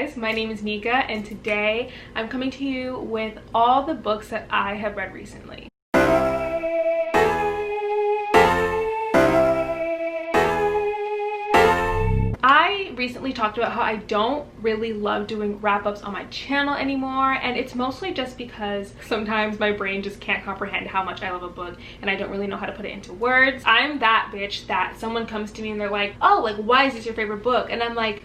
guys, my name is Nika and today I'm coming to you with all the books that I have read recently. I recently talked about how I don't really love doing wrap-ups on my channel anymore, and it's mostly just because sometimes my brain just can't comprehend how much I love a book and I don't really know how to put it into words. I'm that bitch that someone comes to me and they're like, oh, like, why is this your favorite book? And I'm like,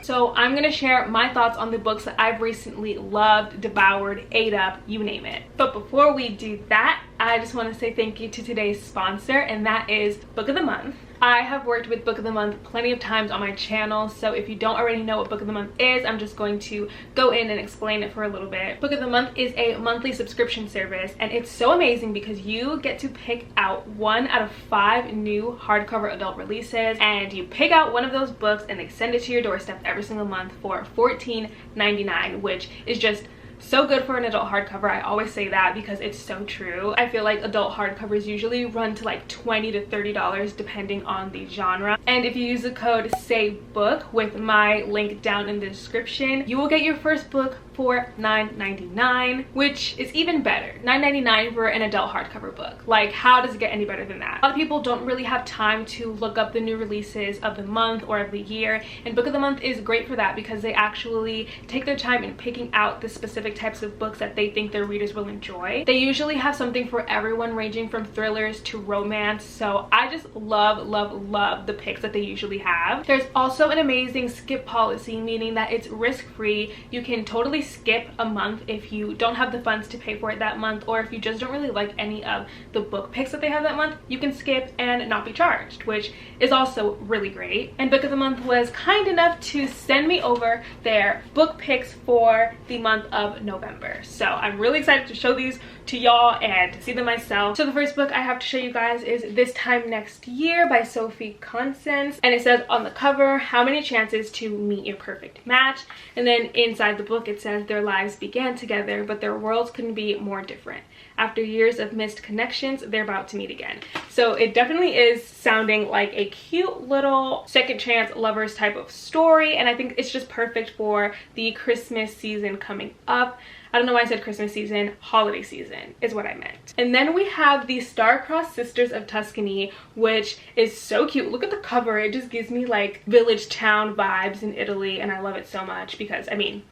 So I'm gonna share my thoughts on the books that I've recently loved, devoured, ate up, you name it. But before we do that, I just want to say thank you to today's sponsor, and that is Book of the Month. I have worked with Book of the Month plenty of times on my channel, so if you don't already know what Book of the Month is, I'm just going to go in and explain it for a little bit. Book of the Month is a monthly subscription service, and it's so amazing because you get to pick out 1 out of 5 new hardcover adult releases, and you pick out one of those books and they send it to your doorstep every single month for $14.99, which is just so good for an adult hardcover. I always say that because it's so true. I feel like adult hardcovers usually run to like $20 to $30 depending on the genre. And if you use the code SAYBOOK with my link down in the description, you will get your first book for $9.99, which is even better. $9.99 for an adult hardcover book. Like, how does it get any better than that? A lot of people don't really have time to look up the new releases of the month or of the year, and Book of the Month is great for that because they actually take their time in picking out the specific types of books that they think their readers will enjoy. They usually have something for everyone, ranging from thrillers to romance, so I just love the picks that they usually have. There's also an amazing skip policy, meaning that it's risk-free. You can totally skip a month if you don't have the funds to pay for it that month, or if you just don't really like any of the book picks that they have that month, you can skip and not be charged, which is also really great. And Book of the Month was kind enough to send me over their book picks for the month of November, so I'm really excited to show these to y'all and to see them myself. So the first book I have to show you guys is This Time Next Year by Sophie Constance, and it says on the cover, how many chances to meet your perfect match, and then inside the book it says their lives began together but their worlds couldn't be more different. After years of missed connections, they're about to meet again. So it definitely is sounding like a cute little second chance lovers type of story, and I think it's just perfect for the Christmas season coming up. I don't know why I said Christmas season, holiday season is what I meant. And then we have the Star-Crossed Sisters of Tuscany, which is so cute. Look at the cover. It just gives me like village town vibes in Italy, and I love it so much because, I mean,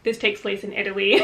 this takes place in Italy.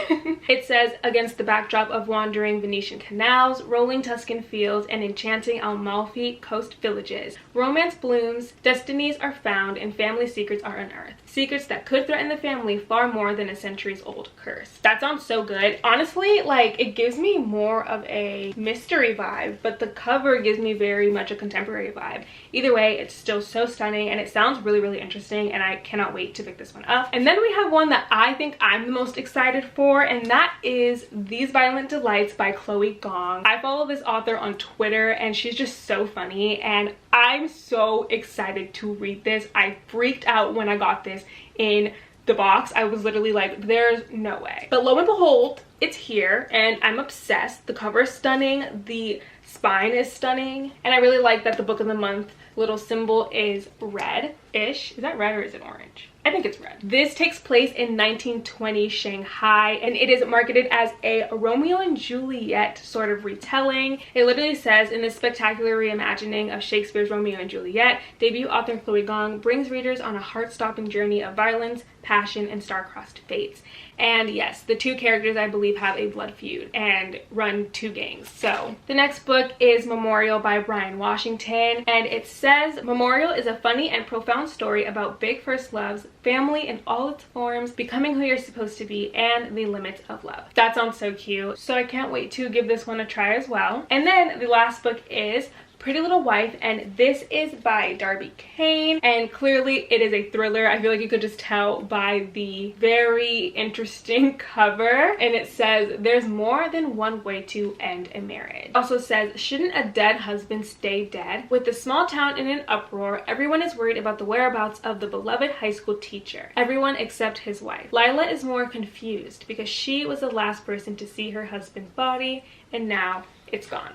It says, against the backdrop of wandering Venetian canals, rolling Tuscan fields, and enchanting Amalfi coast villages, romance blooms, destinies are found, and family secrets are unearthed. Secrets that could threaten the family far more than a centuries-old curse. That sounds so good. Honestly, like, it gives me more of a mystery vibe, but the cover gives me very much a contemporary vibe. Either way, it's still so stunning, and it sounds really interesting, and I cannot wait to pick this one up. And then we have one that I think I'm the most excited for, and that is These Violent Delights by Chloe Gong. I follow this author on Twitter, and she's just so funny, and I'm so excited to read this. I freaked out when I got this in the box. I was literally like, there's no way. But lo and behold, it's here, and I'm obsessed. The cover is stunning, the spine is stunning, and I really like that the Book of the Month little symbol is red-ish. Is that red or is it orange? I think it's red. This takes place in 1920 Shanghai, and it is marketed as a Romeo and Juliet sort of retelling. It literally says, in this spectacular reimagining of Shakespeare's Romeo and Juliet, debut author Chloe Gong brings readers on a heart-stopping journey of violence, passion, and star-crossed fates. And yes, the two characters, I believe, have a blood feud and run 2 gangs. So the next book is Memorial by Bryan Washington, and it says, Memorial is a funny and profound story about big first loves, family in all its forms, becoming who you're supposed to be, and the limits of love. That sounds so cute. So I can't wait to give this one a try as well. And then the last book is Pretty Little Wife, and this is by Darby Kane, and clearly it is a thriller. I feel like you could just tell by the very interesting cover, and it says there's more than one way to end a marriage. It also says, shouldn't a dead husband stay dead? With the small town in an uproar, everyone is worried about the whereabouts of the beloved high school teacher. Everyone except his wife. Lila is more confused because she was the last person to see her husband's body, and now it's gone.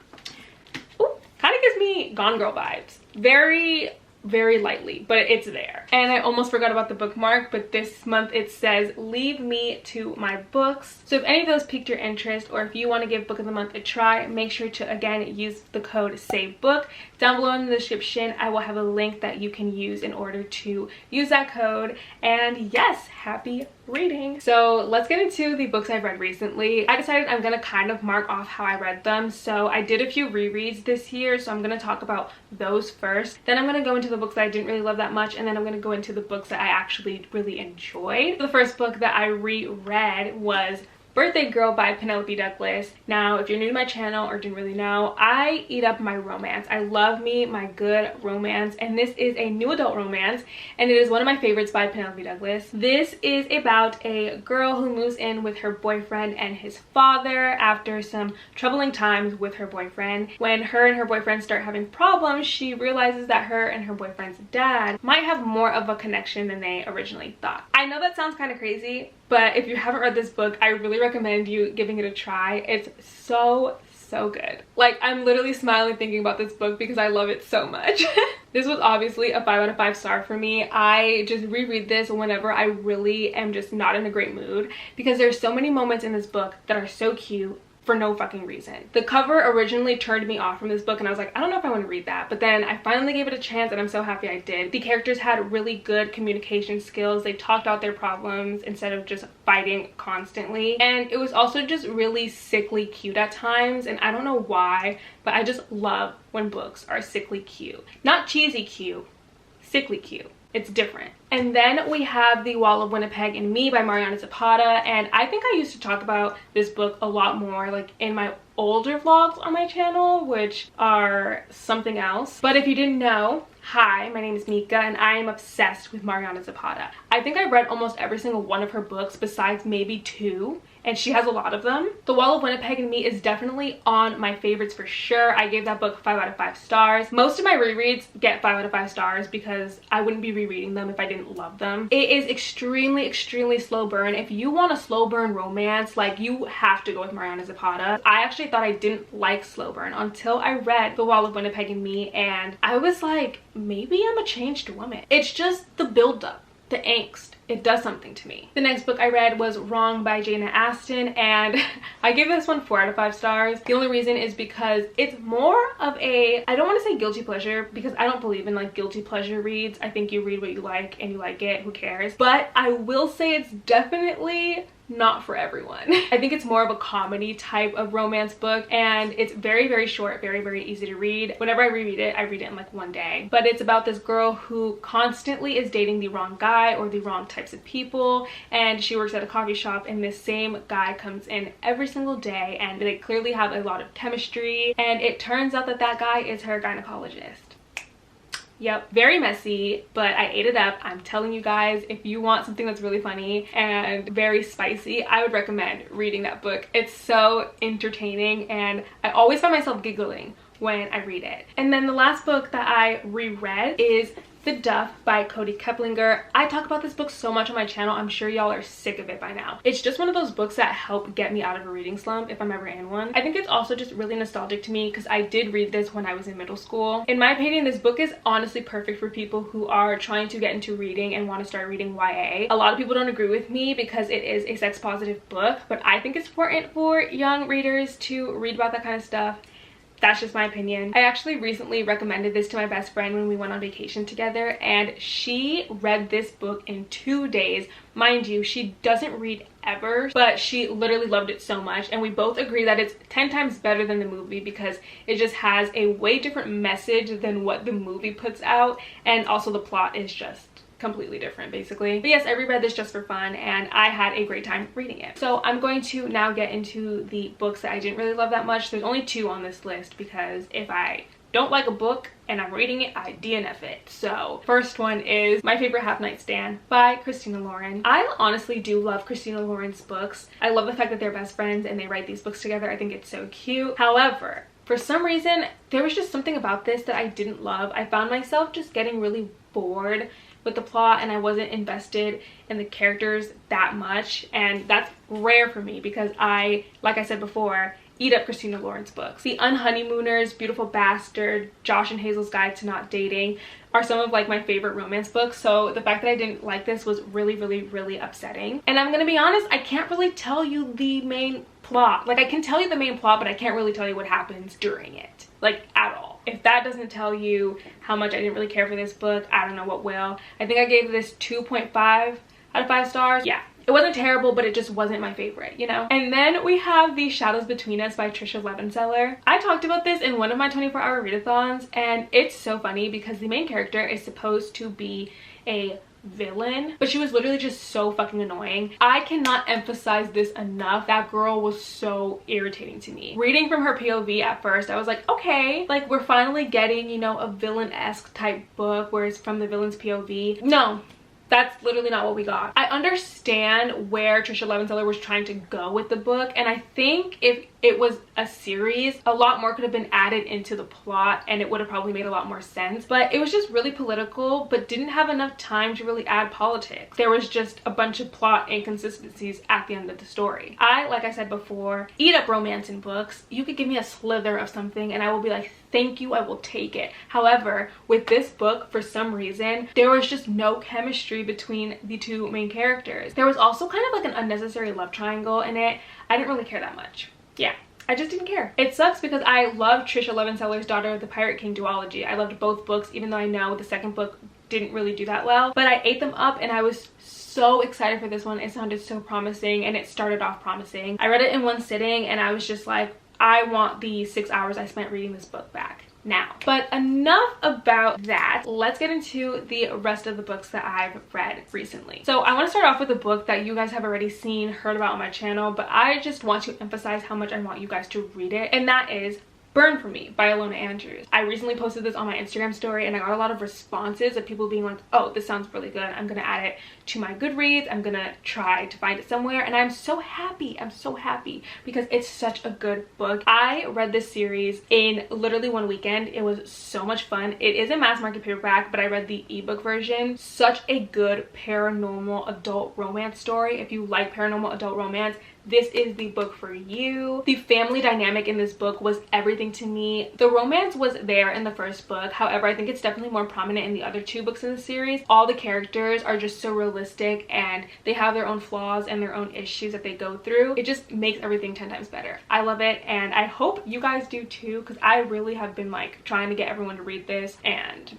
Kind of gives me Gone Girl vibes. Very very lightly, but it's there. And I almost forgot about the bookmark, but this month it says leave me to my books. So if any of those piqued your interest, or if you want to give book of the month a try, make sure to again use the code SAVEBOOK. Down below in the description I will have a link that you can use in order to use that code. And yes, happy reading. So let's get into the books I've read recently. I decided I'm gonna kind of mark off how I read them. So I did a few rereads this year, so I'm gonna talk about those first. Then I'm gonna go into the books that I didn't really love that much, and then I'm gonna go into the books that I actually really enjoyed. The first book that I reread was Birthday Girl by Penelope Douglas. Now, if you're new to my channel or didn't really know, I eat up my romance. I love me my good romance, and this is a new adult romance, and it is one of my favorites by Penelope Douglas. This is about a girl who moves in with her boyfriend and his father after some troubling times with her boyfriend. When her and her boyfriend start having problems, she realizes that her and her boyfriend's dad might have more of a connection than they originally thought. I know that sounds kind of crazy, but if you haven't read this book, I really recommend you giving it a try. It's so good. Like, I'm literally smiling thinking about this book because I love it so much. This was obviously a 5 out of 5 star for me. I just reread this whenever I really am just not in a great mood, because there's so many moments in this book that are so cute for no fucking reason. The cover originally turned me off from this book, and I was like, I don't know if I want to read that, but then I finally gave it a chance, and I'm so happy I did. The characters had really good communication skills. They talked out their problems instead of just fighting constantly, and it was also just really sickly cute at times, and I don't know why, but I just love when books are sickly cute. Not cheesy cute, sickly cute. It's different. And then we have The Wall of Winnipeg and Me by Mariana Zapata, and I think I used to talk about this book a lot more like in my older vlogs on my channel, which are something else. But if you didn't know, hi, my name is Mika, and I am obsessed with Mariana Zapata. I think I've read almost every single one of her books besides maybe 2, and she has a lot of them. The Wall of Winnipeg and Me is definitely on my favorites for sure. I gave that book 5 out of 5 stars. Most of my rereads get 5 out of 5 stars because I wouldn't be rereading them if I didn't love them. It is extremely slow burn. If you want a slow burn romance, like, you have to go with Mariana Zapata. I actually thought I didn't like slow burn until I read The Wall of Winnipeg and Me, and I was like, maybe I'm a changed woman. It's just the build-up, the angst. It does something to me. The next book I read was Wrong by Jayna Aston, and I gave this one 4 out of 5 stars. The only reason is because it's more of a, I don't want to say guilty pleasure, because I don't believe in like guilty pleasure reads. I think you read what you like and you like it, who cares? But I will say it's definitely not for everyone. I think it's more of a comedy type of romance book, and it's very short, very easy to read. Whenever I reread it, I read it in like one day. But it's about this girl who constantly is dating the wrong guy or the wrong types of people, and she works at a coffee shop, and this same guy comes in every single day, and they clearly have a lot of chemistry, and it turns out that that guy is her gynecologist. Yep, very messy, but I ate it up. I'm telling you guys, if you want something that's really funny and very spicy, I would recommend reading that book. It's so entertaining, and I always find myself giggling when I read it. And then the last book that I reread is The Duff by Cody Keplinger. I talk about this book so much on my channel. I'm sure y'all are sick of it by now. It's just one of those books that help get me out of a reading slump if I'm ever in one. I think it's also just really nostalgic to me because I did read this when I was in middle school. In my opinion, this book is honestly perfect for people who are trying to get into reading and want to start reading YA. A lot of people don't agree with me because it is a sex positive book, but I think it's important for young readers to read about that kind of stuff. That's just my opinion. I actually recently recommended this to my best friend when we went on vacation together, and she read this book in 2 days. Mind you, she doesn't read ever, but she literally loved it so much, and we both agree that it's 10 times better than the movie because it just has a way different message than what the movie puts out, and also the plot is just completely different basically. But yes, I reread this just for fun, and I had a great time reading it. So I'm going to now get into the books that I didn't really love that much. There's only 2 on this list because if I don't like a book and I'm reading it, I DNF it. So first one is My Favorite Half Night Stand by Christina Lauren. I honestly do love Christina Lauren's books. I love the fact that they're best friends and they write these books together. I think it's so cute. However, for some reason, there was just something about this that I didn't love. I found myself just getting really bored with the plot, and I wasn't invested in the characters that much, and that's rare for me because I, like I said before, eat up Christina Lauren's books. The Unhoneymooners, Beautiful Bastard, Josh and Hazel's Guide to Not Dating are some of like my favorite romance books, so the fact that I didn't like this was really upsetting. And I'm gonna be honest, I can't really tell you the main plot. Like, I can tell you the main plot, but I can't really tell you what happens during it, like, at all. If that doesn't tell you how much I didn't really care for this book, I don't know what will. I think I gave this 2.5 out of 5 stars. Yeah, it wasn't terrible, but it just wasn't my favorite, you know? And then we have The Shadows Between Us by Tricia Levenseller. I talked about this in one of my 24-hour readathons, and it's so funny because the main character is supposed to be a villain, but she was literally just so fucking annoying. I cannot emphasize this enough. That girl was so irritating to me. Reading from her POV at first, I was like, okay, like we're finally getting, you know, a villain-esque type book where it's from the villain's POV. No, that's literally not what we got. I understand where Tricia Levenseller was trying to go with the book, and I think if it was a series, a lot more could have been added into the plot and it would have probably made a lot more sense. But it was just really political, but didn't have enough time to really add politics. There was just a bunch of plot inconsistencies at the end of the story. Like I said before, eat up romance in books. You could give me a slither of something and I will be like, thank you, I will take it. However, with this book, for some reason, there was just no chemistry between the two main characters. There was also kind of like an unnecessary love triangle in it. I didn't really care that much. Yeah, I just didn't care. It sucks because I love Tricia Levenseller's Daughter of the Pirate King duology. I loved both books, even though I know the second book didn't really do that well. But I ate them up and I was so excited for this one. It sounded so promising and it started off promising. I read it in one sitting and I was just like, I want the 6 hours I spent reading this book back now. But enough about that. Let's get into the rest of the books that I've read recently. So I want to start off with a book that you guys have already seen, heard about on my channel, but I just want to emphasize how much I want you guys to read it, and that is Burn For Me by Ilona Andrews. I recently posted this on my Instagram story and I got a lot of responses of people being like, oh, this sounds really good. I'm gonna add it to my Goodreads. I'm gonna try to find it somewhere. And I'm so happy. I'm so happy because it's such a good book. I read this series in literally one weekend. It was so much fun. It is a mass market paperback, but I read the ebook version. Such a good paranormal adult romance story. If you like paranormal adult romance, this is the book for you. The family dynamic in this book was everything to me. The romance was there in the first book. However, I think it's definitely more prominent in the other 2 books in the series. All the characters are just so realistic and they have their own flaws and their own issues that they go through. It just makes everything 10 times better. I love it and I hope you guys do too, because I really have been like trying to get everyone to read this and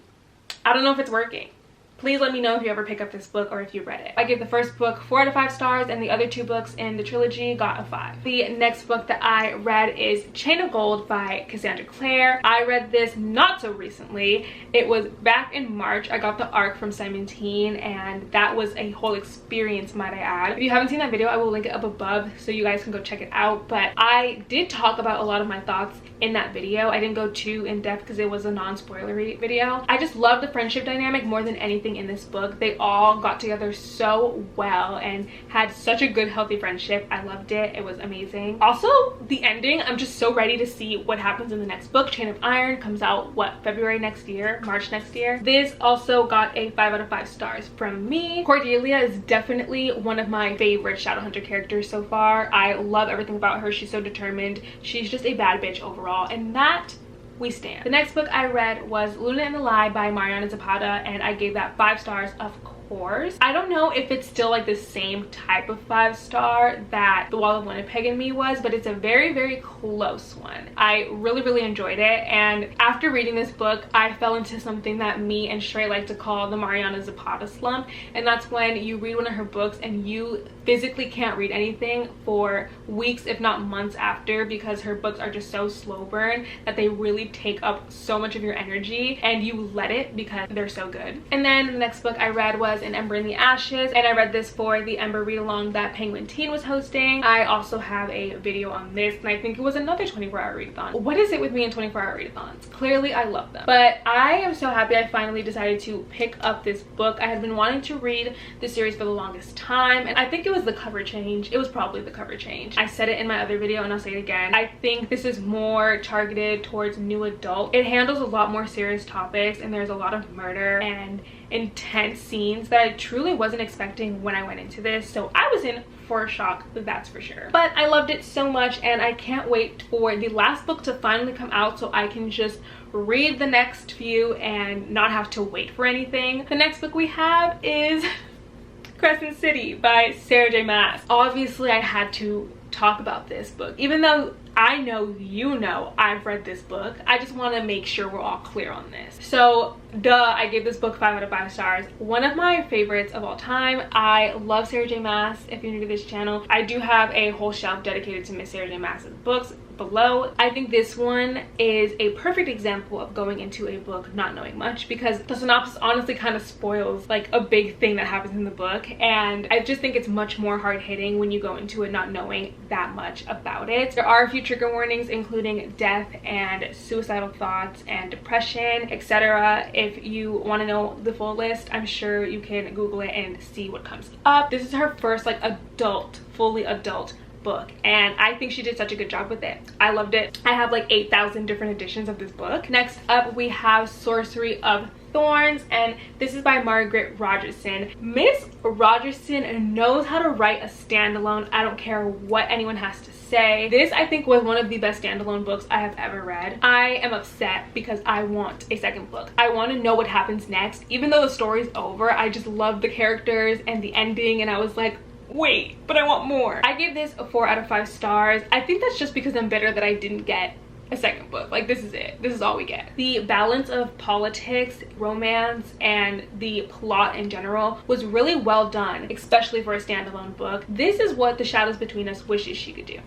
I don't know if it's working. Please let me know if you ever pick up this book or if you read it. I gave the first book 4 out of 5 stars and the other 2 books in the trilogy got a 5. The next book that I read is Chain of Gold by Cassandra Clare. I read this not so recently. It was back in March. I got the ARC from Simon Teen and that was a whole experience, might I add. If you haven't seen that video, I will link it up above so you guys can go check it out. But I did talk about a lot of my thoughts in that video. I didn't go too in depth because it was a non-spoilery video. I just love the friendship dynamic more than anything in this book. They all got together so well and had such a good healthy friendship. I loved it. It was amazing. Also, the ending, I'm just so ready to see what happens in the next book. Chain of Iron comes out what, February next year, March next year. This also got a 5 out of 5 stars from me. Cordelia is definitely one of my favorite Shadowhunter characters so far. I love everything about her. She's so determined. She's just a bad bitch overall, and that we stand. The next book I read was Luna and the Lie by Mariana Zapata and I gave that 5 stars, of course. I don't know if it's still like the same type of 5-star that The Wall of Winnipeg and Me was, but it's a very close one. I really enjoyed it, and after reading this book I fell into something that me and Shrey like to call the Mariana Zapata slump, and that's when you read one of her books and you physically can't read anything for weeks if not months after, because her books are just so slow burn that they really take up so much of your energy and you let it because they're so good. And then the next book I read was An Ember in the Ashes, and I read this for the Ember read along that Penguin Teen was hosting. I also have a video on this and I think it was another 24-hour readathon. What is it with me in 24-hour readathons? Clearly I love them. But I am so happy I finally decided to pick up this book. I had been wanting to read the series for the longest time, and I think it was the cover change. It was probably the cover change. I said it in my other video and I'll say it again. I think this is more targeted towards new adult. It handles a lot more serious topics and there's a lot of murder and intense scenes that I truly wasn't expecting when I went into this. So I was in for a shock, that's for sure. But I loved it so much, and I can't wait for the last book to finally come out so I can just read the next few and not have to wait for anything. The next book we have is Crescent City by Sarah J Maas. Obviously I had to talk about this book, even though I know you know I've read this book. I just want to make sure we're all clear on this. So I gave this book 5 out of 5 stars. One of my favorites of all time. I love Sarah J Maas. If you're new to this channel, I do have a whole shelf dedicated to Miss Sarah J Maas's books below. I think this one is a perfect example of going into a book not knowing much, because the synopsis honestly kind of spoils like a big thing that happens in the book, and I just think it's much more hard-hitting when you go into it not knowing that much about it. There are a few trigger warnings, including death and suicidal thoughts and depression, etc. If you want to know the full list, I'm sure you can Google it and see what comes up. This is her first like fully adult book, and I think she did such a good job with it. I loved it. I have like 8,000 different editions of this book. Next up we have Sorcery of Thorns, and this is by Margaret Rogerson. Miss Rogerson knows how to write a standalone. I don't care what anyone has to say. This I think was one of the best standalone books I have ever read. I am upset because I want a second book. I want to know what happens next. Even though the story's over, I just love the characters and the ending, and I was like, wait, but I want more. I gave this a 4 out of 5 stars. I think that's just because I'm bitter that I didn't get a second book. Like, this is it. This is all we get. The balance of politics, romance, and the plot in general was really well done, especially for a standalone book. This is what The Shadows Between Us wishes she could do.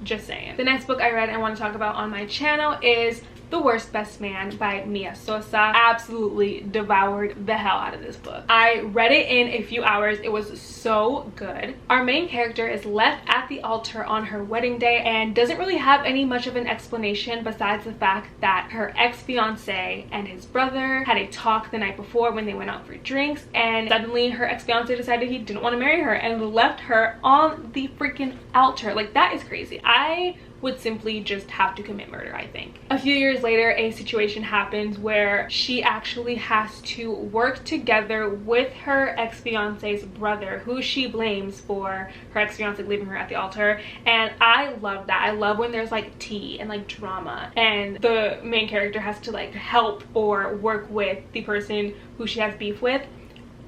Just saying. The next book I read and want to talk about on my channel is The Worst Best Man by Mia Sosa. Absolutely devoured the hell out of this book. I read it in a few hours. It was so good. Our main character is left at the altar on her wedding day and doesn't really have any much of an explanation besides the fact that her ex-fiance and his brother had a talk the night before when they went out for drinks, and suddenly her ex-fiance decided he didn't want to marry her and left her on the freaking altar. Like, that is crazy. I would simply just have to commit murder, I think. A few years later, a situation happens where she actually has to work together with her ex-fiance's brother, who she blames for her ex-fiance leaving her at the altar. And I love that. I love when there's like tea and like drama, and the main character has to like help or work with the person who she has beef with.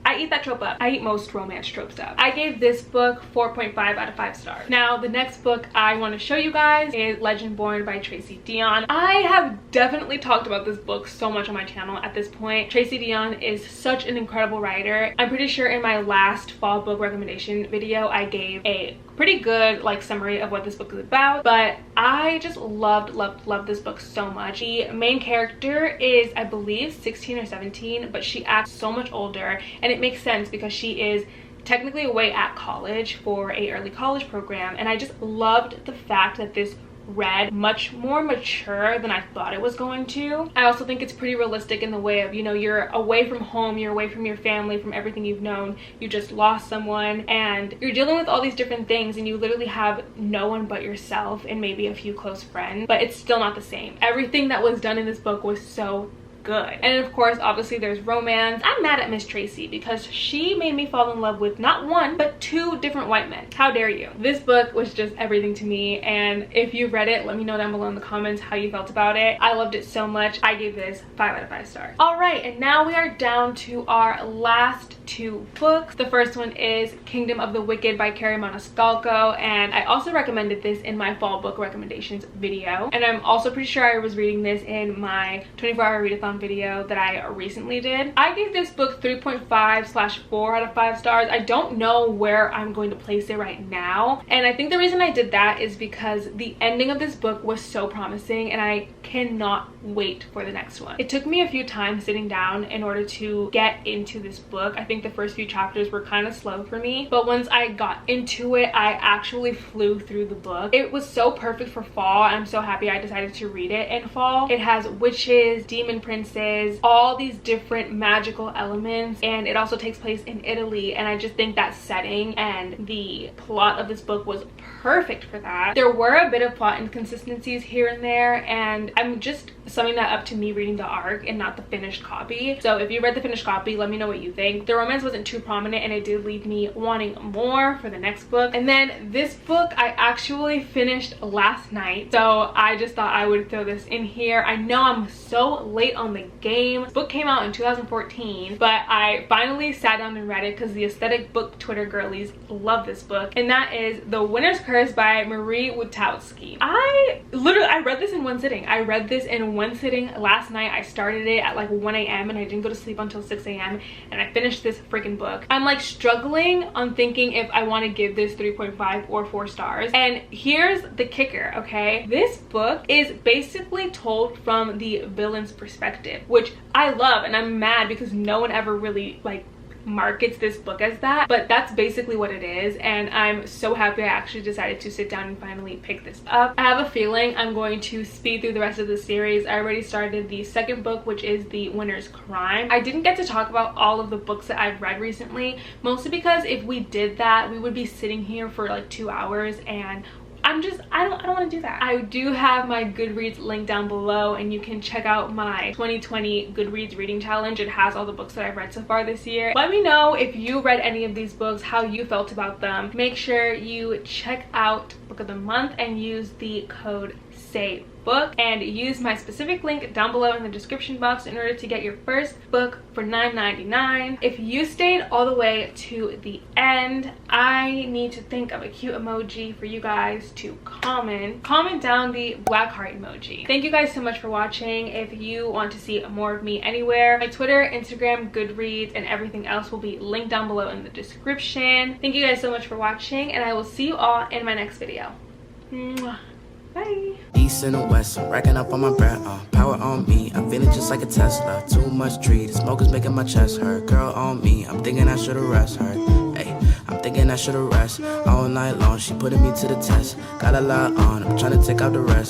I eat that trope up. I eat most romance tropes up. I gave this book 4.5 out of 5 stars. Now, the next book I want to show you guys is Legendborn by Tracy Deonn. I have definitely talked about this book so much on my channel at this point. Tracy Deonn is such an incredible writer. I'm pretty sure in my last fall book recommendation video, I gave a pretty good like summary of what this book is about, but I just loved this book so much. The main character is, I believe, 16 or 17, but she acts so much older, and it makes sense because she is technically away at college for a early college program. And I just loved the fact that this read much more mature than I thought it was going to. I also think it's pretty realistic in the way of, you know, you're away from home, you're away from your family, from everything you've known, you just lost someone, and you're dealing with all these different things, and you literally have no one but yourself and maybe a few close friends, but it's still not the same. Everything that was done in this book was so good. And of course, obviously, there's romance. I'm mad at Miss Tracy because she made me fall in love with not one but 2 different white men. How dare you? This book was just everything to me, and if you've read it, let me know down below in the comments how you felt about it. I loved it so much. I gave this 5 out of 5 stars. All right, and now we are down to our last 2 books. The first one is Kingdom of the Wicked by Carrie Maniscalco, and I also recommended this in my fall book recommendations video, and I'm also pretty sure I was reading this in my 24-hour readathon video that I recently did. I gave this book 3.5/4 out of 5 stars. I don't know where I'm going to place it right now, and I think the reason I did that is because the ending of this book was so promising, and I cannot wait for the next one. It took me a few times sitting down in order to get into this book. I think the first few chapters were kind of slow for me, but once I got into it, I actually flew through the book. It was so perfect for fall. I'm so happy I decided to read it in fall. It has witches, demon princes, references all these different magical elements, and it also takes place in Italy, and I just think that setting and the plot of this book was perfect for that. There were a bit of plot inconsistencies here and there, and I'm just summing that up to me reading the ARC and not the finished copy. So if you read the finished copy, let me know what you think. The romance wasn't too prominent, and it did leave me wanting more for the next book. And then this book I actually finished last night, so I just thought I would throw this in here. I know I'm so late on the game. This book came out in 2014, but I finally sat down and read it because the aesthetic book Twitter girlies love this book, and that is The Winter's Curse by Marie Witowski. I read this in one sitting. I read this in one sitting last night. I started it at like 1 a.m. and I didn't go to sleep until 6 a.m. and I finished this freaking book. I'm like struggling on thinking if I want to give this 3.5 or 4 stars. And here's the kicker, okay? This book is basically told from the villain's perspective, which I love, and I'm mad because no one ever really like markets this book as that, but that's basically what it is, and I'm so happy I actually decided to sit down and finally pick this up. I have a feeling I'm going to speed through the rest of the series. I already started the second book, which is The Winter's Crime. I didn't get to talk about all of the books that I've read recently, mostly because if we did that, we would be sitting here for like 2 hours, and I don't want to do that. I do have my Goodreads link down below, and you can check out my 2020 Goodreads reading challenge. It has all the books that I've read so far this year. Let me know if you read any of these books, how you felt about them. Make sure you check out Book of the Month and use the code SAYBOOK, and use my specific link down below in the description box in order to get your first book for $9.99. If you stayed all the way to the end, I need to think of a cute emoji for you guys to comment down the black heart emoji. Thank you guys so much for watching. If you want to see more of me anywhere, my Twitter, Instagram, Goodreads, and everything else will be linked down below in the description. Thank you guys so much for watching, and I will see you all in my next video. Mwah. Bye. East and the west, I'm racking up on my bread, power on me, I'm feeling just like a Tesla. Too much tree, the smoke is making my chest hurt. Girl on me, I'm thinking I should've rest her. Hey, I'm thinking I should've rest all night long. She putting me to the test, got a lot on, I'm trying to take out the rest.